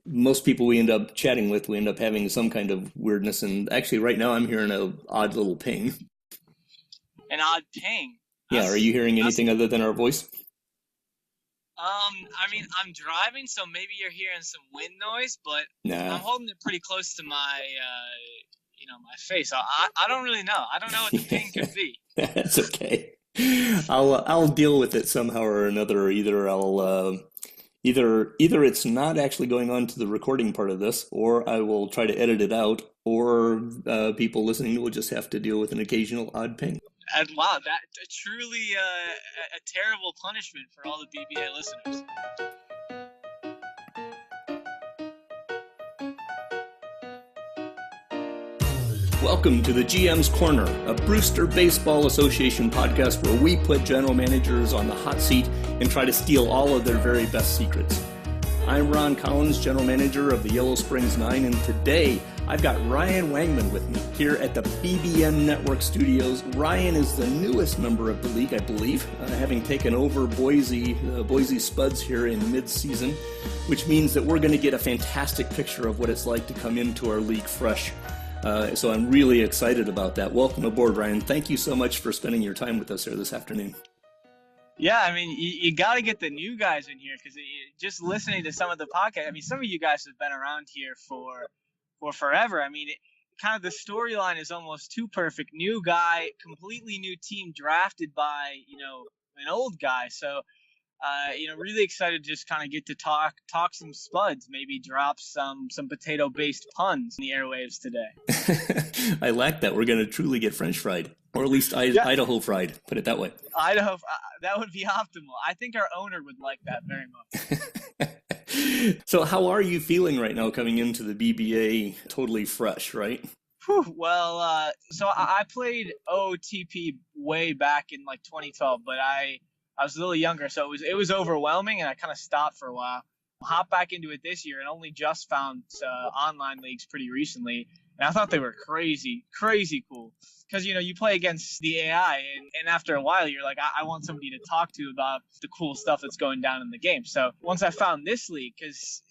Most people we end up chatting with, we end up having some kind of weirdness. And actually, right now, I'm hearing an odd little ping. An odd ping. Yeah, are you hearing anything other than our voice? I mean, I'm driving, so maybe you're hearing some wind noise, but Nah. I'm holding it pretty close to my, my face. So I don't really know. I don't know what the ping could be. That's okay. I'll deal with it somehow or another. Either it's not actually going on to the recording part of this, or I will try to edit it out, or people listening will just have to deal with an occasional odd ping. And wow, that truly a terrible punishment for all the BBA listeners. Welcome to the GMs Corner, a Brewster Baseball Association podcast where we put general managers on the hot seat and try to steal all of their very best secrets. I'm Ron Collins, general manager of the Yellow Springs 9, and today I've got Ryan Wangman with me here at the BBN Network Studios. Ryan is the newest member of the league, I believe, having taken over Boise Spuds here in mid-season, which means that we're going to get a fantastic picture of what it's like to come into our league fresh. So I'm really excited about that. Welcome aboard, Ryan. Thank you so much for spending your time with us here this afternoon. Yeah, I mean, you got to get the new guys in here because just listening to some of the podcasts, I mean, some of you guys have been around here for forever. I mean, kind of the storyline is almost too perfect. New guy, completely new team drafted by, an old guy. So, really excited to just kind of get to talk some Spuds, maybe drop some potato-based puns in the airwaves today. I like that. We're going to truly get French fried, or at least Idaho fried. Put it that way. Idaho, that would be optimal. I think our owner would like that very much. So how are you feeling right now coming into the BBA totally fresh, right? Well, so I played OTP way back in like 2012, but I was a little younger, so it was overwhelming, and I kind of stopped for a while. Hopped back into it this year, and only just found online leagues pretty recently, and I thought they were crazy cool. Because, you play against the AI, and after a while, you're like, I want somebody to talk to about the cool stuff that's going down in the game. So once I found this league, because,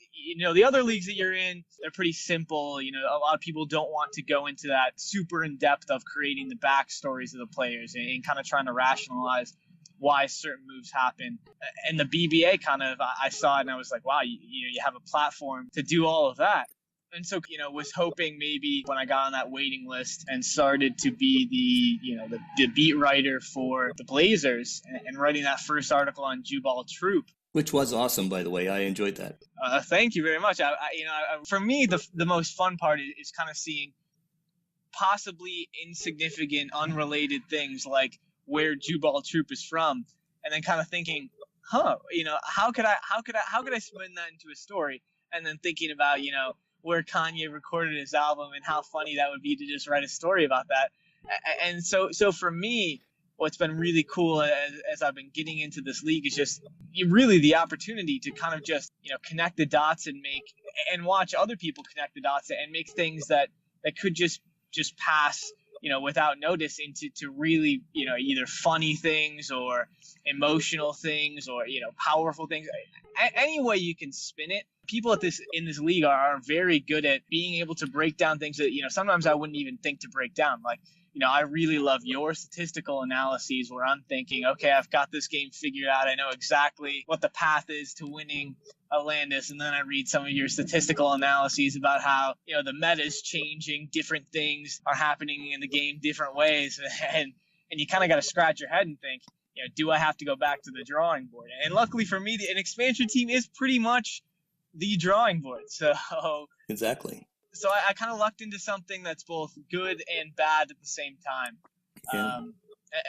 the other leagues that you're in, they're pretty simple. A lot of people don't want to go into that super in-depth of creating the backstories of the players and kind of trying to rationalize why certain moves happen. And the BBA kind of, I saw it and I was like, wow, you have a platform to do all of that. And so, was hoping maybe when I got on that waiting list and started to be the beat writer for the Blazers and writing that first article on Jubal Troop. Which was awesome, by the way. I enjoyed that. Thank you very much. For me, the most fun part is kind of seeing possibly insignificant, unrelated things like where Jubal Troop is from, and then kind of thinking, how could I spin that into a story? And then thinking about, where Kanye recorded his album and how funny that would be to just write a story about that. And so for me, what's been really cool as I've been getting into this league is just really the opportunity to kind of just, connect the dots and watch other people connect the dots and make things that could just pass, without notice into really, either funny things or emotional things or, powerful things. Any way you can spin it. People in this league are very good at being able to break down things that, sometimes I wouldn't even think to break down. Like, I really love your statistical analyses where I'm thinking, okay, I've got this game figured out. I know exactly what the path is to winning Atlantis. And then I read some of your statistical analyses about how, the meta is changing, different things are happening in the game different ways. And you kind of got to scratch your head and think, do I have to go back to the drawing board? And luckily for me, an expansion team is pretty much the drawing board. So exactly. So I kind of lucked into something that's both good and bad at the same time. Yeah.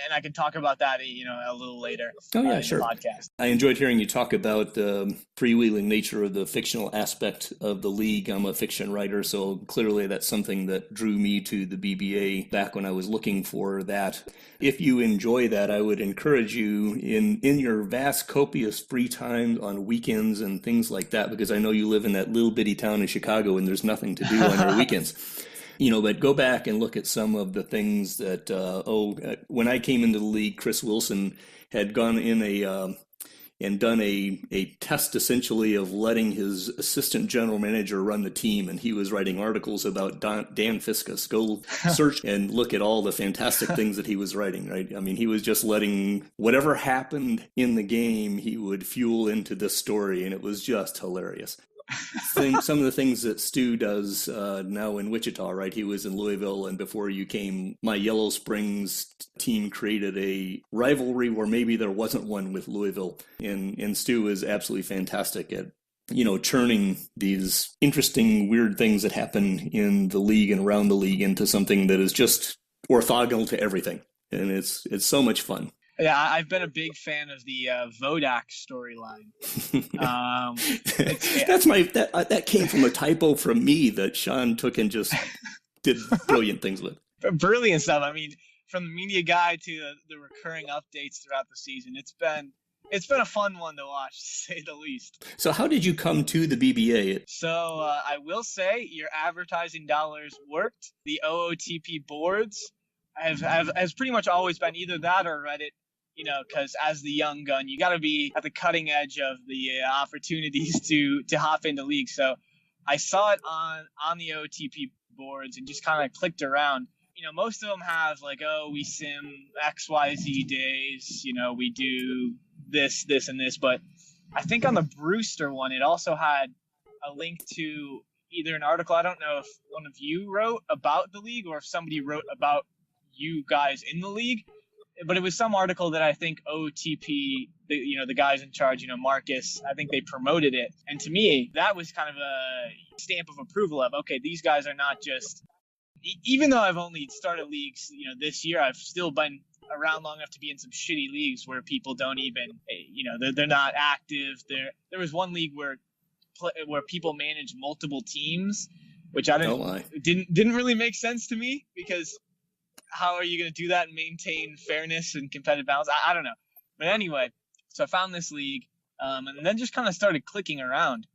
And I can talk about that, a little later. Oh yeah, in sure. The podcast. I enjoyed hearing you talk about the freewheeling nature of the fictional aspect of the league. I'm a fiction writer, so clearly that's something that drew me to the BBA back when I was looking for that. If you enjoy that, I would encourage you in your vast, copious free time on weekends and things like that, because I know you live in that little bitty town in Chicago and there's nothing to do on your weekends. But go back and look at some of the things that, when I came into the league, Chris Wilson had gone in and done a test essentially of letting his assistant general manager run the team. And he was writing articles about Dan Fiskus. Go search and look at all the fantastic things that he was writing, right? I mean, he was just letting whatever happened in the game, he would fuel into this story. And it was just hilarious. Some of the things that Stu does now in Wichita, right? He was in Louisville, and before you came, my Yellow Springs team created a rivalry where maybe there wasn't one with Louisville. And Stu is absolutely fantastic at, churning these interesting, weird things that happen in the league and around the league into something that is just orthogonal to everything. And it's so much fun. Yeah, I've been a big fan of the Vodak storyline. That came from a typo from me that Sean took and just did brilliant things with. Brilliant stuff. I mean, from the media guide to the recurring updates throughout the season, it's been a fun one to watch, to say the least. So how did you come to the BBA? So I will say your advertising dollars worked. The OOTP boards has pretty much always been either that or Reddit. Because as the young gun, you got to be at the cutting edge of the opportunities to hop into leagues. So I saw it on the OTP boards and just kind of clicked around. Most of them have like, oh, we sim XYZ days. We do this, and this. But I think on the Brewster one, it also had a link to either an article. I don't know if one of you wrote about the league or if somebody wrote about you guys in the league. But it was some article that I think OTP, the guys in charge, Marcus, I think they promoted it. And to me, that was kind of a stamp of approval of, okay, these guys are not just, even though I've only started leagues, this year, I've still been around long enough to be in some shitty leagues where people don't even, they're not active. There was one league where people manage multiple teams, which I didn't really make sense to me because how are you going to do that and maintain fairness and competitive balance? I don't know. But anyway, so I found this league and then just kind of started clicking around.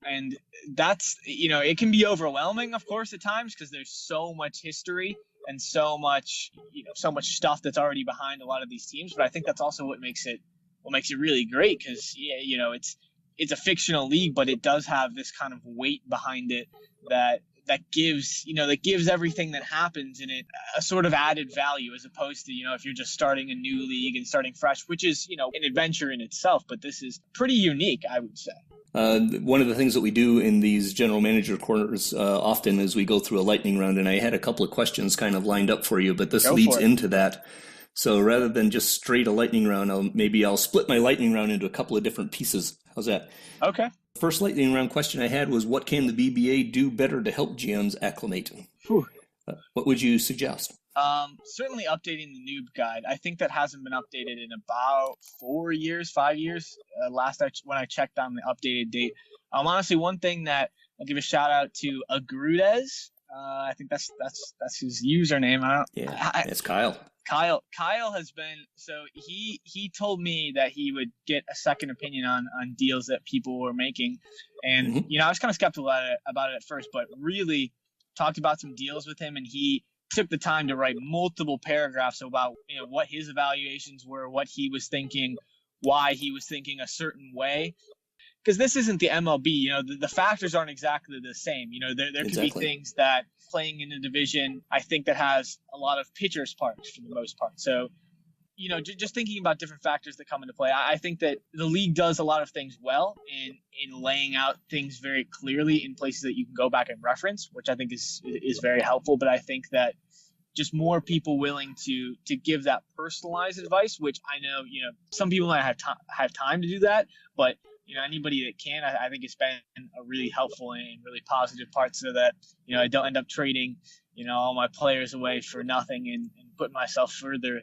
And that's, it can be overwhelming, of course, at times because there's so much history and so much stuff that's already behind a lot of these teams. But I think that's also what makes it really great because, it's a fictional league, but it does have this kind of weight behind it that gives everything that happens in it a sort of added value as opposed to, if you're just starting a new league and starting fresh, which is, an adventure in itself. But this is pretty unique, I would say. One of the things that we do in these general manager corners often is we go through a lightning round, and I had a couple of questions kind of lined up for you, but this leads into that. So rather than just straight a lightning round, I'll split my lightning round into a couple of different pieces. How's that? Okay. First lightning round question I had was, what can the BBA do better to help GMs acclimate? What would you suggest? Certainly updating the noob guide. I think that hasn't been updated in about 5 years. When I checked on the updated date. Honestly, one thing that I'll give a shout out to Agrudez. I think that's his username. It's Kyle. Kyle has been, so he told me that he would get a second opinion on deals that people were making. And, I was kind of skeptical about it at first, but really talked about some deals with him. And he took the time to write multiple paragraphs about, what his evaluations were, what he was thinking, why he was thinking a certain way. Because this isn't the MLB, the factors aren't exactly the same. There could be things that playing in a division, I think that has a lot of pitchers' parts for the most part. So, just thinking about different factors that come into play, I think that the league does a lot of things well in laying out things very clearly in places that you can go back and reference, which I think is very helpful. But I think that just more people willing to give that personalized advice, which I know, some people might have time to do that, but anybody that can, I think it's been a really helpful and really positive part so that, I don't end up trading, all my players away for nothing and putting myself further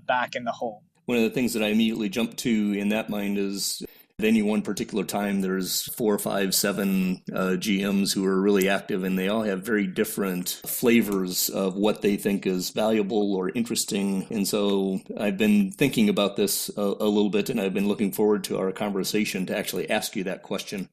back in the hole. One of the things that I immediately jump to in that mind is at any one particular time, there's 4, 5, 7 GMs who are really active, and they all have very different flavors of what they think is valuable or interesting. And so I've been thinking about this a little bit, and I've been looking forward to our conversation to actually ask you that question.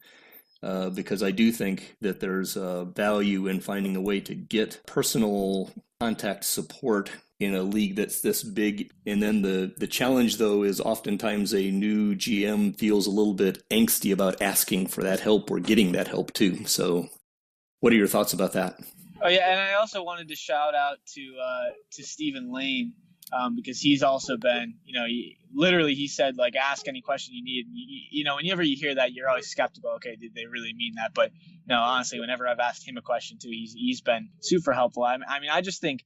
Because I do think that there's value in finding a way to get personal contact support in a league that's this big. And then the challenge, though, is oftentimes a new GM feels a little bit angsty about asking for that help or getting that help too. So what are your thoughts about that? Oh yeah, and I also wanted to shout out to Stephen Lane, because he's also been, he said, like, ask any question you need. Whenever you hear that, you're always skeptical. Okay, did they really mean that? But no, honestly, whenever I've asked him a question too, he's been super helpful. I mean, I just think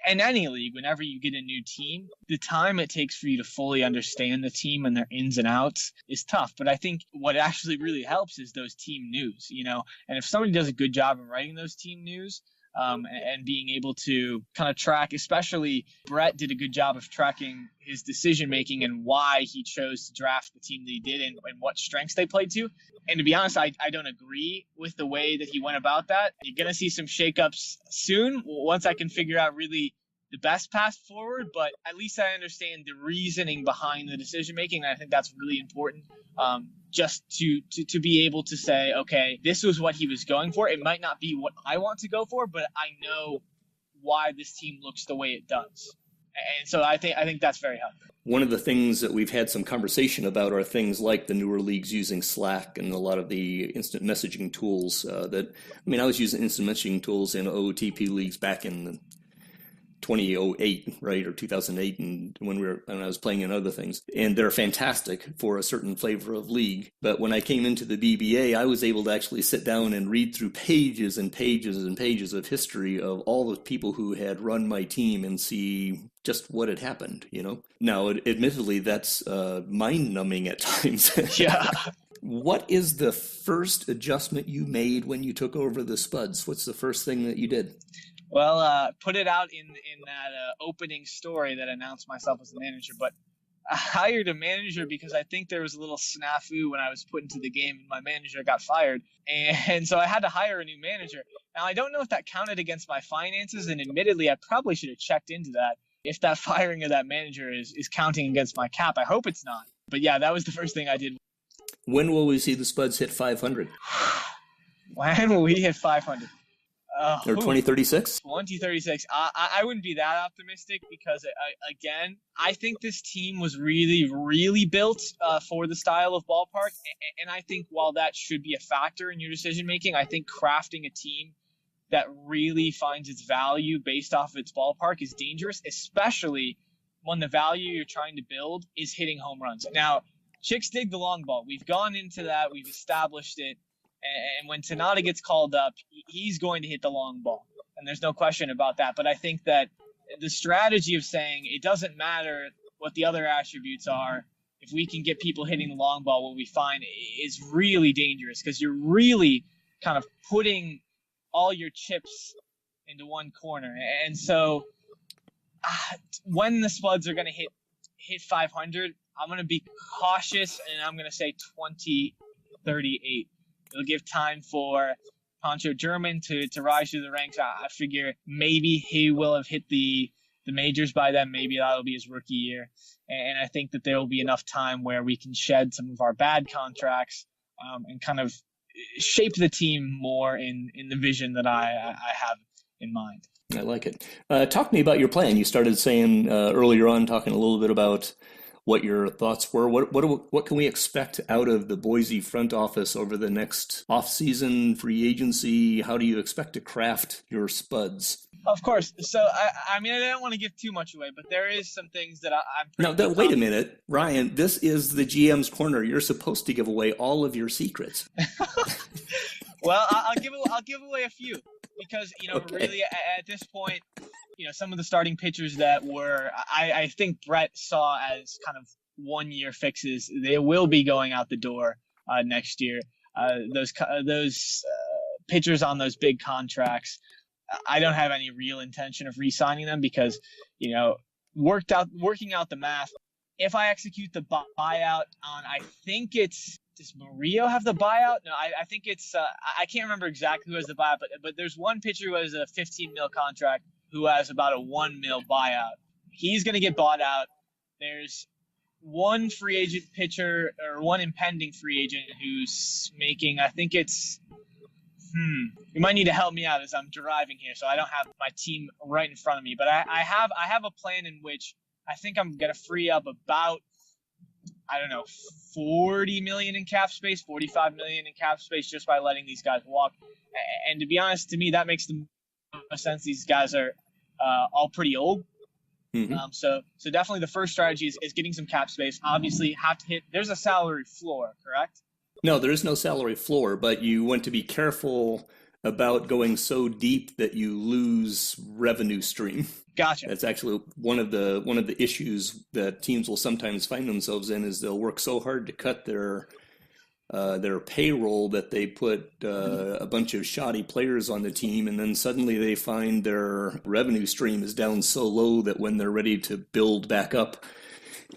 in any league, whenever you get a new team, the time it takes for you to fully understand the team and their ins and outs is tough. But I think what actually really helps is those team news, and if somebody does a good job of writing those team news, and being able to kind of track, especially Brett did a good job of tracking his decision making and why he chose to draft the team that he did and what strengths they played to. And to be honest, I don't agree with the way that he went about that. You're going to see some shakeups soon once I can figure out really the best path forward, but at least I understand the reasoning behind the decision making. And I think that's really important, just to be able to say, okay, this was what he was going for. It might not be what I want to go for, but I know why this team looks the way it does. And so I think that's very helpful. One of the things that we've had some conversation about are things like the newer leagues using Slack and a lot of the instant messaging tools I was using instant messaging tools in OOTP leagues back in 2008, right, or 2008, and when I was playing in other things, and they're fantastic for a certain flavor of league. But when I came into the BBA, I was able to actually sit down and read through pages and pages and pages of history of all the people who had run my team and see just what had happened. Now, admittedly, that's mind-numbing at times. Yeah. What is the first adjustment you made when you took over the Spuds? What's the first thing that you did? Well, put it out in that opening story that announced myself as the manager. But I hired a manager because I think there was a little snafu when I was put into the game and my manager got fired. And so I had to hire a new manager. Now, I don't know if that counted against my finances. And admittedly, I probably should have checked into that. If that firing of that manager is counting against my cap, I hope it's not. But yeah, that was the first thing I did. When will we see the Spuds hit 500? When will we hit 500? Or 2036? 2036. I wouldn't be that optimistic because, again, I think this team was really, really built for the style of ballpark. And I think while that should be a factor in your decision-making, I think crafting a team that really finds its value based off of its ballpark is dangerous, especially when the value you're trying to build is hitting home runs. Now, chicks dig the long ball. We've gone into that. We've established it. And when Tanada gets called up, he's going to hit the long ball. And there's no question about that. But I think that the strategy of saying it doesn't matter what the other attributes are, if we can get people hitting the long ball, what we find is really dangerous because you're really kind of putting all your chips into one corner. And so when the Spuds are going to hit 500, I'm going to be cautious, and I'm going to say 2038. It'll give time for Poncho German to rise through the ranks. I figure maybe he will have hit the majors by then. Maybe that'll be his rookie year. And I think that there will be enough time where we can shed some of our bad contracts and kind of shape the team more in the vision that I have in mind. I like it. Talk to me about your plan. You started saying earlier on, talking a little bit about what your thoughts were. What can we expect out of the Boise front office over the next off-season free agency? How do you expect to craft your Spuds? Of course. So, I don't want to give too much away, but there is some things that I'm pretty Now, wait a minute, Ryan. This is the GM's Corner. You're supposed to give away all of your secrets. Well, I'll give away a few because, Okay. Really at this point, some of the starting pitchers that were, I think Brett saw as kind of 1-year fixes, they will be going out the door next year. Those pitchers on those big contracts, I don't have any real intention of re-signing them because, working out the math. If I execute the buyout on, I think does Murillo have the buyout? No, I think it's, I can't remember exactly who has the buyout, but there's one pitcher who has a $15 million contract who has about a $1 million buyout. He's going to get bought out. There's one free agent pitcher or one impending free agent who's making, I think it's You might need to help me out as I'm driving here, so I don't have my team right in front of me. But I have a plan in which I think I'm gonna free up about, I don't know, 40 million in cap space, 45 million in cap space just by letting these guys walk. And to be honest, to me, that makes the most sense. These guys are all pretty old. So definitely the first strategy is getting some cap space. Obviously, have to hit. There's a salary floor, correct? No, there is no salary floor, but you want to be careful about going so deep that you lose revenue stream. Gotcha. That's actually one of the issues that teams will sometimes find themselves in, is they'll work so hard to cut their payroll that they put a bunch of shoddy players on the team, and then suddenly they find their revenue stream is down so low that when they're ready to build back up,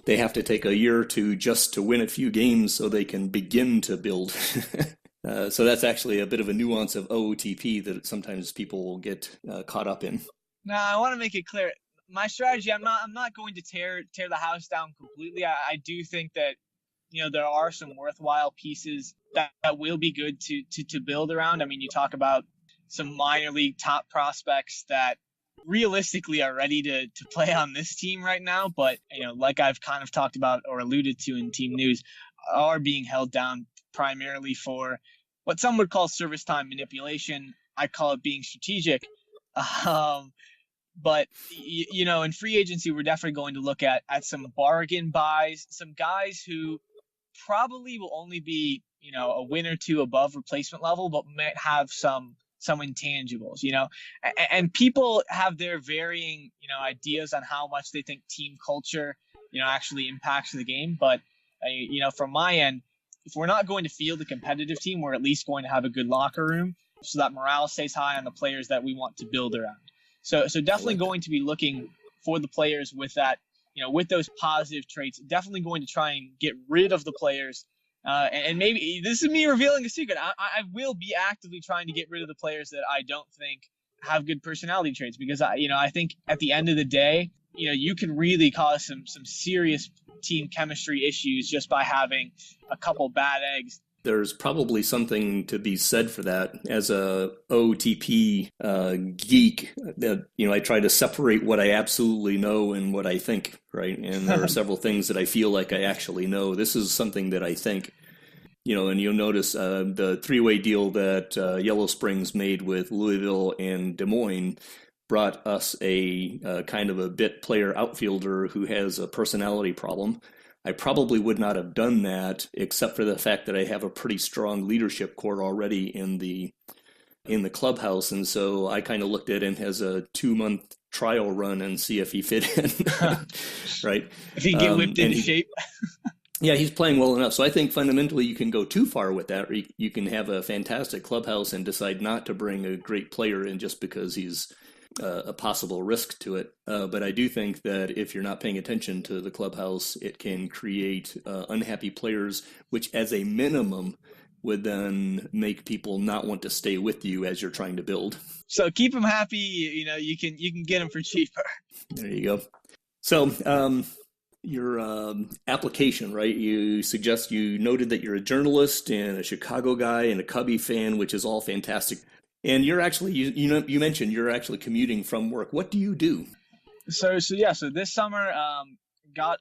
they have to take a year or two just to win a few games so they can begin to build. So that's actually a bit of a nuance of OOTP that sometimes people will get caught up in. Now, I want to make it clear. My strategy, I'm not going to tear the house down completely. I do think that, there are some worthwhile pieces that will be good to build around. I mean, you talk about some minor league top prospects that realistically are ready to play on this team right now, but like I've kind of talked about or alluded to in team news, are being held down primarily for what some would call service time manipulation. I call it being strategic. But in free agency, we're definitely going to look at some bargain buys, some guys who probably will only be a win or two above replacement level, but might have some intangibles, and people have their varying, ideas on how much they think team culture, actually impacts the game. But, from my end, if we're not going to field a competitive team, we're at least going to have a good locker room so that morale stays high on the players that we want to build around. So definitely going to be looking for the players with that, with those positive traits, definitely going to try and get rid of the players. And maybe this is me revealing a secret. I will be actively trying to get rid of the players that I don't think have good personality traits, because I think at the end of the day, you can really cause some serious team chemistry issues just by having a couple bad eggs. There's probably something to be said for that. As a OTP geek, I try to separate what I absolutely know and what I think, right? And there are several things that I feel like I actually know. This is something that I think, and you'll notice the three-way deal that Yellow Springs made with Louisville and Des Moines brought us a kind of a bit player outfielder who has a personality problem. I probably would not have done that except for the fact that I have a pretty strong leadership core already in the clubhouse, and so I kind of looked at him as a 2-month trial run and see if he fit in, right? If he get whipped into shape. Yeah, he's playing well enough. So I think fundamentally you can go too far with that. Or you can have a fantastic clubhouse and decide not to bring a great player in just because he's a possible risk to it. But I do think that if you're not paying attention to the clubhouse, it can create unhappy players, which as a minimum would then make people not want to stay with you as you're trying to build. So keep them happy. You can get them for cheaper. There you go. So your application, right? You noted that you're a journalist and a Chicago guy and a Cubby fan, which is all fantastic. And you're actually, you mentioned you're actually commuting from work. What do you do? So this summer, got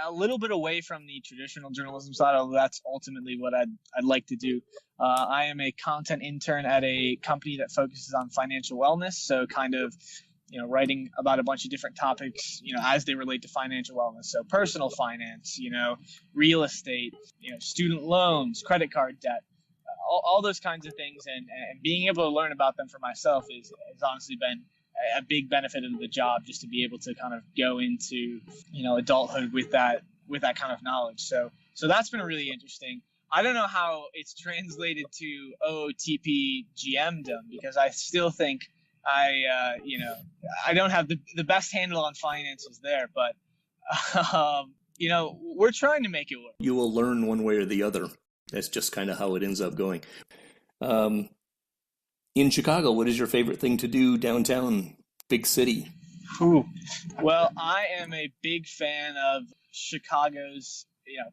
a little bit away from the traditional journalism side, although that's ultimately what I'd like to do. I am a content intern at a company that focuses on financial wellness. So kind of, writing about a bunch of different topics, as they relate to financial wellness. So personal finance, real estate, student loans, credit card debt. All those kinds of things, and being able to learn about them for myself has honestly been a big benefit of the job, just to be able to kind of go into adulthood with that kind of knowledge. So that's been really interesting. I don't know how it's translated to OOTP GMdom, because I still think I don't have the best handle on finances there, but we're trying to make it work. You will learn one way or the other. That's just kind of how it ends up going. In Chicago, what is your favorite thing to do downtown, big city? Ooh. Well, I am a big fan of Chicago's,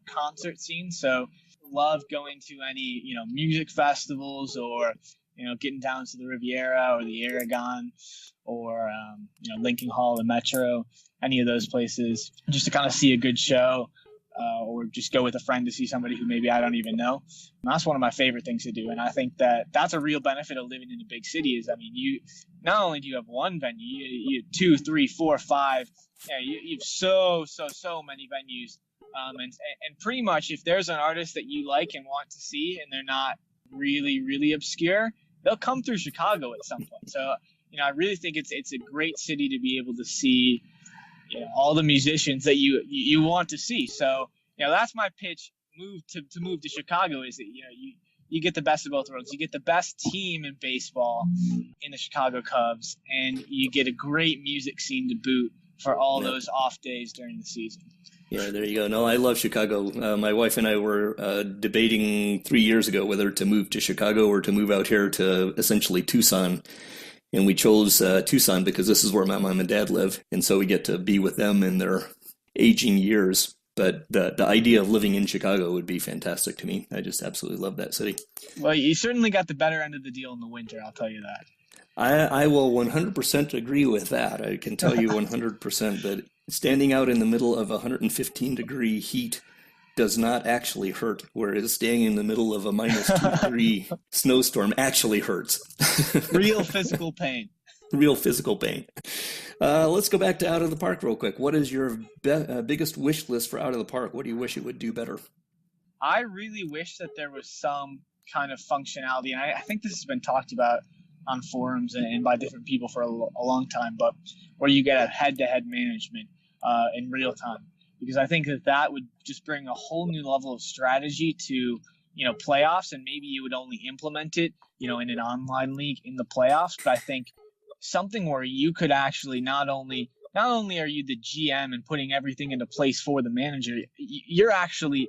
concert scene. So love going to any, music festivals or, getting down to the Riviera or the Aragon or, Lincoln Hall, the Metro, any of those places, just to kind of see a good show. Or just go with a friend to see somebody who maybe I don't even know. And that's one of my favorite things to do. And I think that that's a real benefit of living in a big city is, you not only do you have one venue, you have 2, 3, 4, 5. You have so many venues. And pretty much if there's an artist that you like and want to see and they're not really, really obscure, they'll come through Chicago at some point. So, I really think it's a great city to be able to see all the musicians that you want to see. So, that's my pitch. Move to Chicago is that, you get the best of both worlds. You get the best team in baseball in the Chicago Cubs, and you get a great music scene to boot for all those off days during the season. Yeah, there you go. No, I love Chicago. My wife and I were debating 3 years ago whether to move to Chicago or to move out here to essentially Tucson. And we chose Tucson because this is where my mom and dad live. And so we get to be with them in their aging years. But the idea of living in Chicago would be fantastic to me. I just absolutely love that city. Well, you certainly got the better end of the deal in the winter, I'll tell you that. I will 100% agree with that. I can tell you 100% that standing out in the middle of 115-degree heat does not actually hurt, whereas staying in the middle of a -2-degree snowstorm actually hurts. Real physical pain. Real physical pain. Let's go back to Out of the Park real quick. What is your biggest wish list for Out of the Park? What do you wish it would do better? I really wish that there was some kind of functionality, and I think this has been talked about on forums and by different people for a long time, but where you get a head-to-head management in real time. Because I think that would just bring a whole new level of strategy to, playoffs, and maybe you would only implement it, in an online league in the playoffs. But I think something where you could actually not only are you the GM and putting everything into place for the manager, you're actually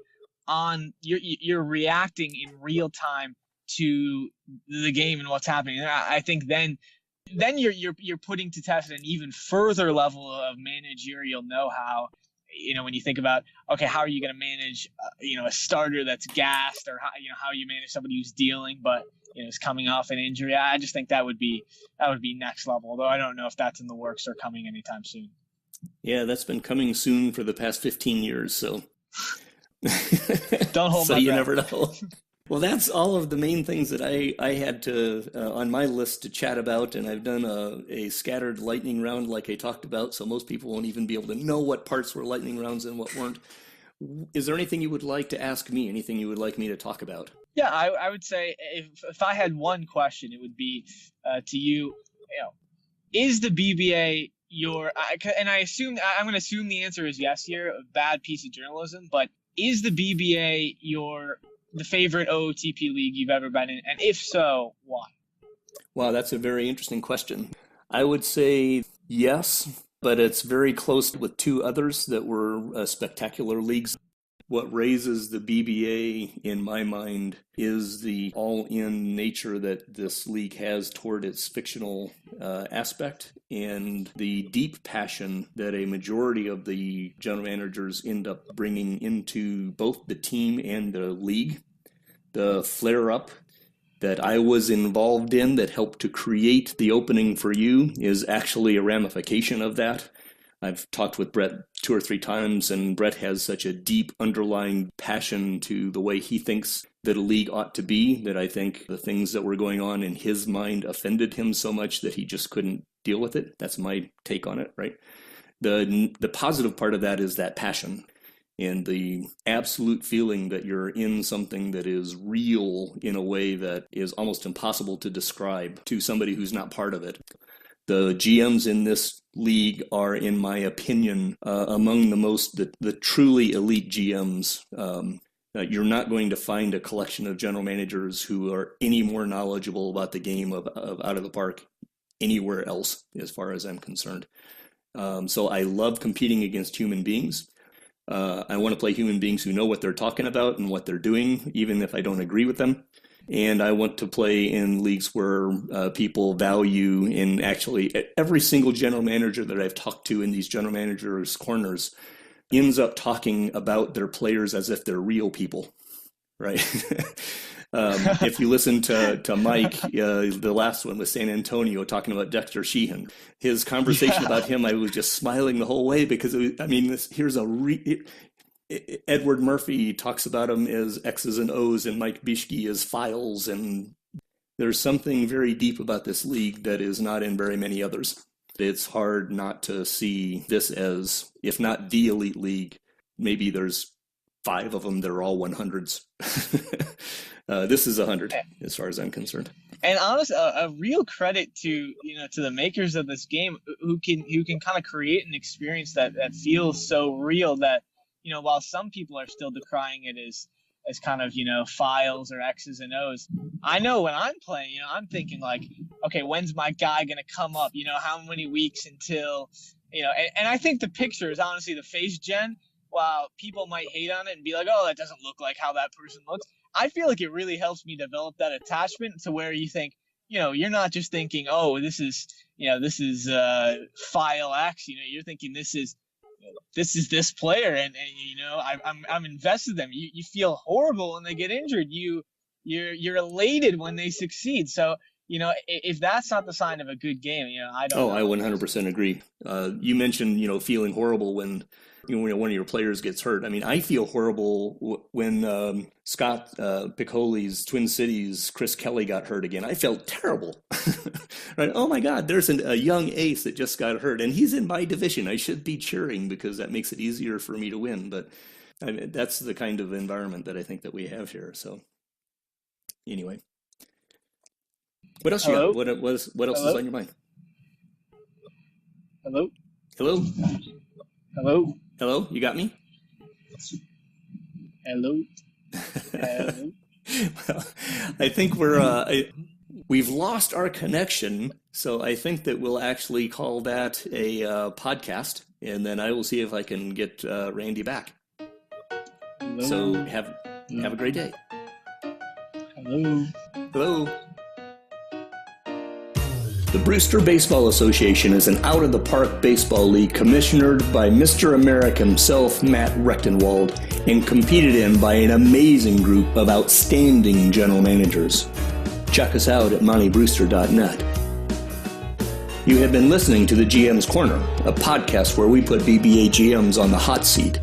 you're reacting in real time to the game and what's happening. And I think then you're putting to test an even further level of managerial know-how. When you think about, okay, how are you going to manage, a starter that's gassed, or how you manage somebody who's dealing, but, is coming off an injury. I just think that would be next level. Although I don't know if that's in the works or coming anytime soon. Yeah, that's been coming soon for the past 15 years. So don't hold so my you breath. never know. Well, that's all of the main things that I had to on my list to chat about, and I've done a scattered lightning round like I talked about, so most people won't even be able to know what parts were lightning rounds and what weren't. Is there anything you would like to ask me, anything you would like me to talk about? Yeah, I would say if I had one question, it would be to you, is the BBA and I'm going to assume the answer is yes here, a bad piece of journalism, but is the BBA the favorite OOTP league you've ever been in? And if so, why? Wow, that's a very interesting question. I would say yes, but it's very close with two others that were spectacular leagues. What raises the BBA in my mind is the all-in nature that this league has toward its fictional aspect, and the deep passion that a majority of the general managers end up bringing into both the team and the league. The flare-up that I was involved in that helped to create the opening for you is actually a ramification of that. I've talked with Brett 2 or 3 times, and Brett has such a deep underlying passion to the way he thinks that a league ought to be, that I think the things that were going on in his mind offended him so much that he just couldn't deal with it. That's my take on it, right? The positive part of that is that passion and the absolute feeling that you're in something that is real in a way that is almost impossible to describe to somebody who's not part of it. The GMs in this league are, in my opinion, among the truly elite GMs. You're not going to find a collection of general managers who are any more knowledgeable about the game of Out of the Park anywhere else, as far as I'm concerned. So I love competing against human beings. I want to play human beings who know what they're talking about and what they're doing, even if I don't agree with them. And I want to play in leagues where people value, in actually every single general manager that I've talked to in these general managers' corners ends up talking about their players as if they're real people, right? If you listen to Mike, the last one with San Antonio, talking about Dexter Sheehan, his conversation about him, I was just smiling the whole way because Edward Murphy talks about him as X's and O's and Mike Bieschke as files, and there's something very deep about this league that is not in very many others. It's hard not to see this as, if not the elite league, maybe there's 5 of them that are all 100s. This is 100 as far as I'm concerned. And honestly, a real credit to the makers of this game who can kind of create an experience that feels so real that, while some people are still decrying it as kind of, files or X's and O's, I know when I'm playing, I'm thinking like, okay, when's my guy going to come up? How many weeks until, and I think the picture is honestly the face gen. While people might hate on it and be like, oh, that doesn't look like how that person looks, I feel like it really helps me develop that attachment to where you think, you're not just thinking, oh, this is file X, you're thinking this is this player, and I'm invested in them. You feel horrible when they get injured. You're elated when they succeed. So, if that's not the sign of a good game, I don't know. I 100% agree. You mentioned, feeling horrible when one of your players gets hurt. I mean, I feel horrible when Scott Piccoli's Twin Cities Chris Kelly got hurt again. I felt terrible. Right? Oh my God, there's a young ace that just got hurt, and he's in my division. I should be cheering because that makes it easier for me to win. But I mean, that's the kind of environment that I think that we have here. So anyway, what else Hello? you got? What else Hello? is on your mind? Hello? Hello? Hello? Hello? You got me? Hello? Hello? Well, I think we've lost our connection, so I think that we'll actually call that a podcast, and then I will see if I can get Randy back. Hello? So have a great day. Hello? Hello. The Brewster Baseball Association is an out-of-the-park baseball league commissioned by Mr. America himself, Matt Rechtenwald, and competed in by an amazing group of outstanding general managers. Check us out at montybrewster.net. You have been listening to the GMs Corner, a podcast where we put BBA GMs on the hot seat.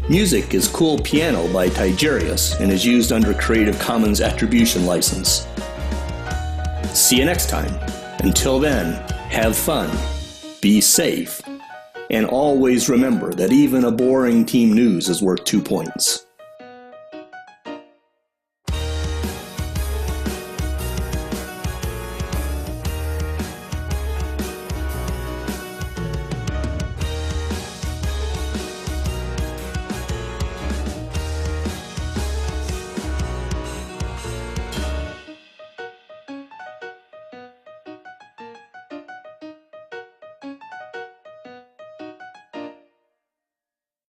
Music is Cool Piano by Tigerius and is used under Creative Commons Attribution License. See you next time. Until then, have fun, be safe, and always remember that even a boring team news is worth 2 points.